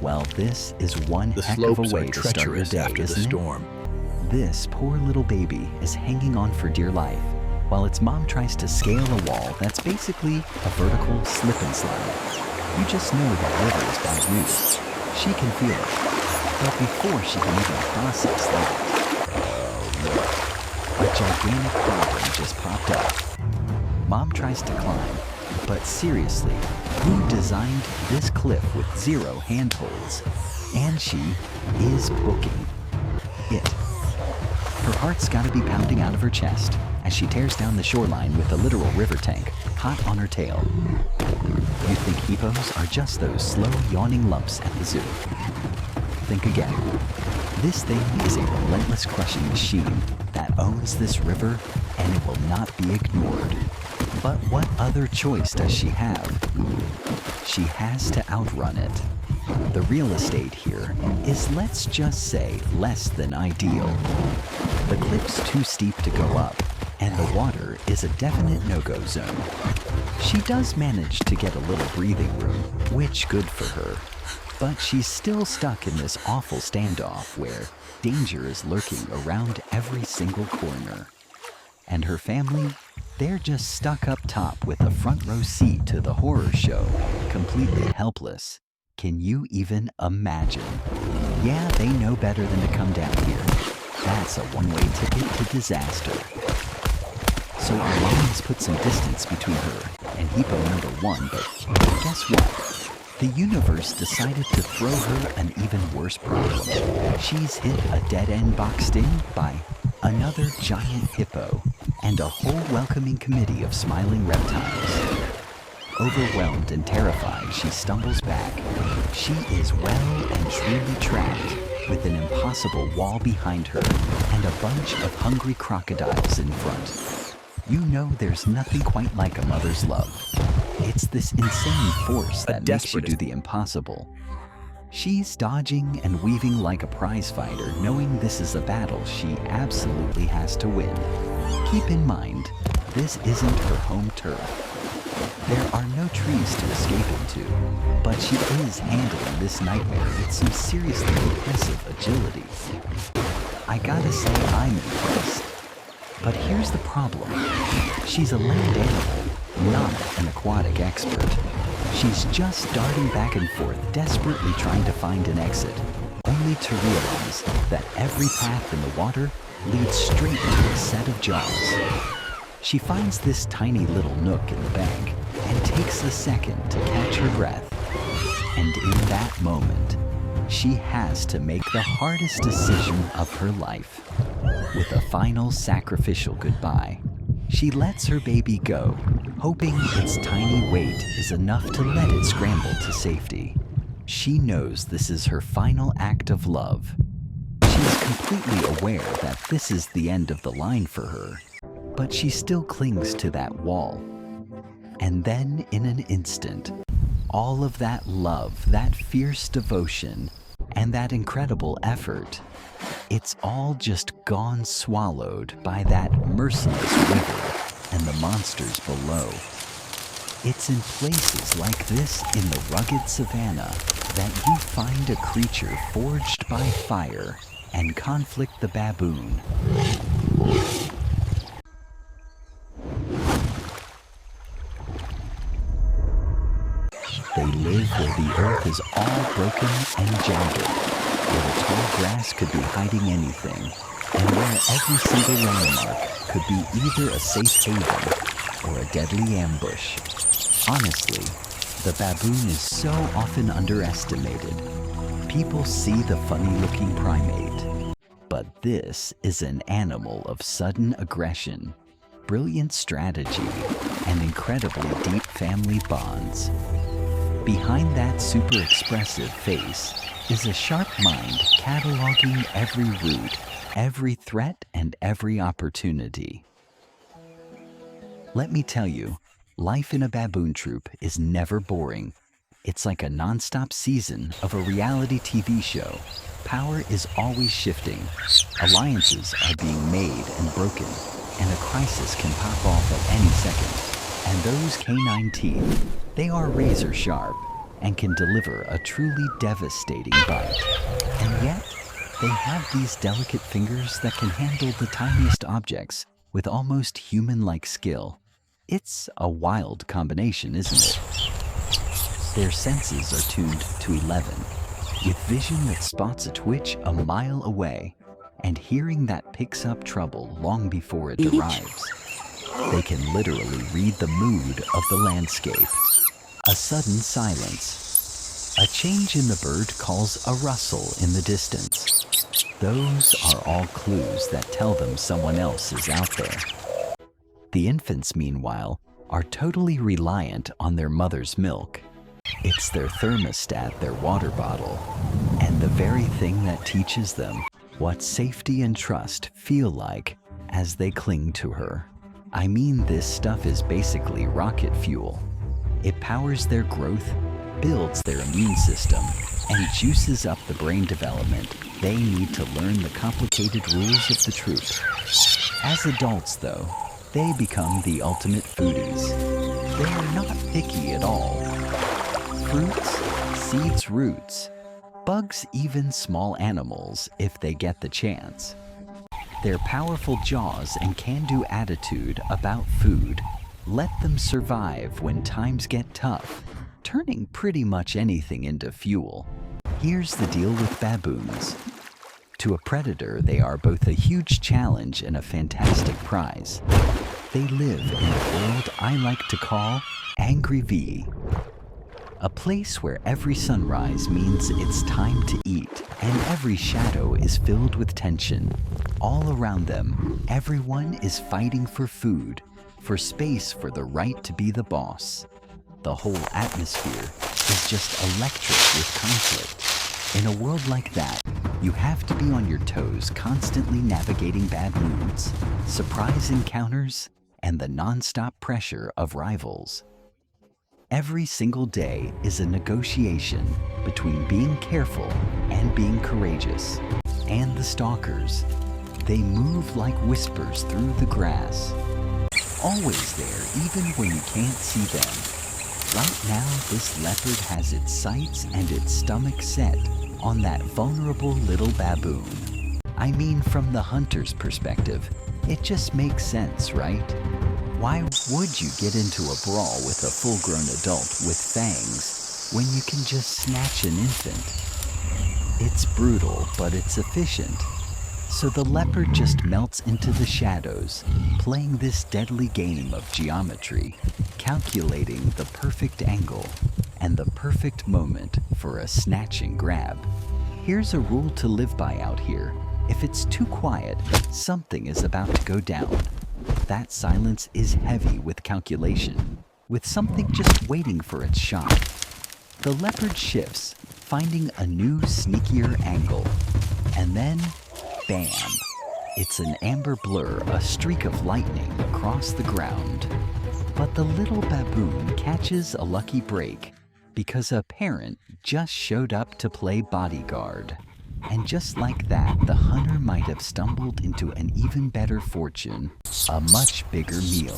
Well, this is one The heck of a slopes way are to start your treacherous day, after the isn't it? storm. This poor little baby is hanging on for dear life while its mom tries to scale a wall that's basically a vertical slip and slide. You just know that river is bad news. She can feel it. But before she can even process that, a gigantic problem just popped up. Mom tries to climb, but seriously, who designed this cliff with 0 handholds? And she is booking it. Her heart's gotta be pounding out of her chest as she tears down the shoreline with a literal river tank hot on her tail. You think hippos are just those slow, yawning lumps at the zoo? Think again. This thing is a relentless crushing machine that owns this river, and it will not be ignored. But what other choice does she have? She has to outrun it. The real estate here is, let's just say, less than ideal. The cliff's too steep to go up, and the water is a definite no-go zone. She does manage to get a little breathing room, which good for her. But she's still stuck in this awful standoff where danger is lurking around every single corner. And her family, they're just stuck up top with a front row seat to the horror show, completely helpless. Can you even imagine? Yeah, they know better than to come down here. That's a one-way ticket to disaster. So our mom has put some distance between her and hippo number 1, but guess what? The universe decided to throw her an even worse problem. She's hit a dead-end box sting by another giant hippo and a whole welcoming committee of smiling reptiles. Overwhelmed and terrified, she stumbles back. She is well and truly trapped with an impossible wall behind her and a bunch of hungry crocodiles in front. You know there's nothing quite like a mother's love. It's this insane force that makes you do the impossible. She's dodging and weaving like a prize fighter, knowing this is a battle she absolutely has to win. Keep in mind, this isn't her home turf. There are no trees to escape into, but she is handling this nightmare with some seriously impressive agility. I gotta say I'm impressed. But here's the problem. She's a land animal, not an aquatic expert. She's just darting back and forth, desperately trying to find an exit, only to realize that every path in the water leads straight to a set of jaws. She finds this tiny little nook in the bank and takes a second to catch her breath. And in that moment, she has to make the hardest decision of her life. With a final sacrificial goodbye, she lets her baby go, hoping its tiny weight is enough to let it scramble to safety. She knows this is her final act of love. She is completely aware that this is the end of the line for her, but she still clings to that wall. And then, in an instant, all of that love, that fierce devotion, and that incredible effort, it's all just gone swallowed by that merciless river and the monsters below. It's in places like this in the rugged savanna that you find a creature forged by fire and conflict the baboon. They live where the earth is all broken and jagged, where the tall grass could be hiding anything, and where every single landmark could be either a safe haven or a deadly ambush. Honestly, the baboon is so often underestimated. People see the funny-looking primate, but this is an animal of sudden aggression, brilliant strategy, and incredibly deep family bonds. Behind that super expressive face is a sharp mind cataloging every route, every threat, and every opportunity. Let me tell you, life in a baboon troop is never boring. It's like a non-stop season of a reality TV show. Power is always shifting. Alliances are being made and broken, and a crisis can pop off at any second. And those canine teeth, they are razor sharp, and can deliver a truly devastating bite. And yet, they have these delicate fingers that can handle the tiniest objects with almost human-like skill. It's a wild combination, isn't it? Their senses are tuned to 11, with vision that spots a twitch a mile away and hearing that picks up trouble long before it arrives. They can literally read the mood of the landscape. A sudden silence. A change in the bird calls a rustle in the distance. Those are all clues that tell them someone else is out there. The infants, meanwhile, are totally reliant on their mother's milk. It's their thermostat, their water bottle, and the very thing that teaches them what safety and trust feel like as they cling to her. I mean, this stuff is basically rocket fuel. It powers their growth, builds their immune system, and juices up the brain development they need to learn the complicated rules of the troop. As adults, though, they become the ultimate foodies. They are not picky at all. Fruits, seeds, roots, bugs, even small animals if they get the chance. Their powerful jaws and can-do attitude about food let them survive when times get tough, turning pretty much anything into fuel. Here's the deal with baboons. To a predator, they are both a huge challenge and a fantastic prize. They live in a world I like to call Angry V. A place where every sunrise means it's time to eat, and every shadow is filled with tension. All around them, everyone is fighting for food, for space, for the right to be the boss. The whole atmosphere is just electric with conflict. In a world like that, you have to be on your toes, constantly navigating bad moods, surprise encounters, and the non-stop pressure of rivals. Every single day is a negotiation between being careful and being courageous. And the stalkers, they move like whispers through the grass. Always there, even when you can't see them. Right now, this leopard has its sights and its stomach set on that vulnerable little baboon. I mean, from the hunter's perspective, it just makes sense, right? Why would you get into a brawl with a full-grown adult with fangs when you can just snatch an infant? It's brutal, but it's efficient. So the leopard just melts into the shadows, playing this deadly game of geometry, calculating the perfect angle and the perfect moment for a snatch and grab. Here's a rule to live by out here. If it's too quiet, something is about to go down. That silence is heavy with calculation, with something just waiting for its shot. The leopard shifts, finding a new, sneakier angle. And then, bam! It's an amber blur, a streak of lightning across the ground. But the little baboon catches a lucky break because a parent just showed up to play bodyguard. And just like that, the hunter might have stumbled into an even better fortune, a much bigger meal.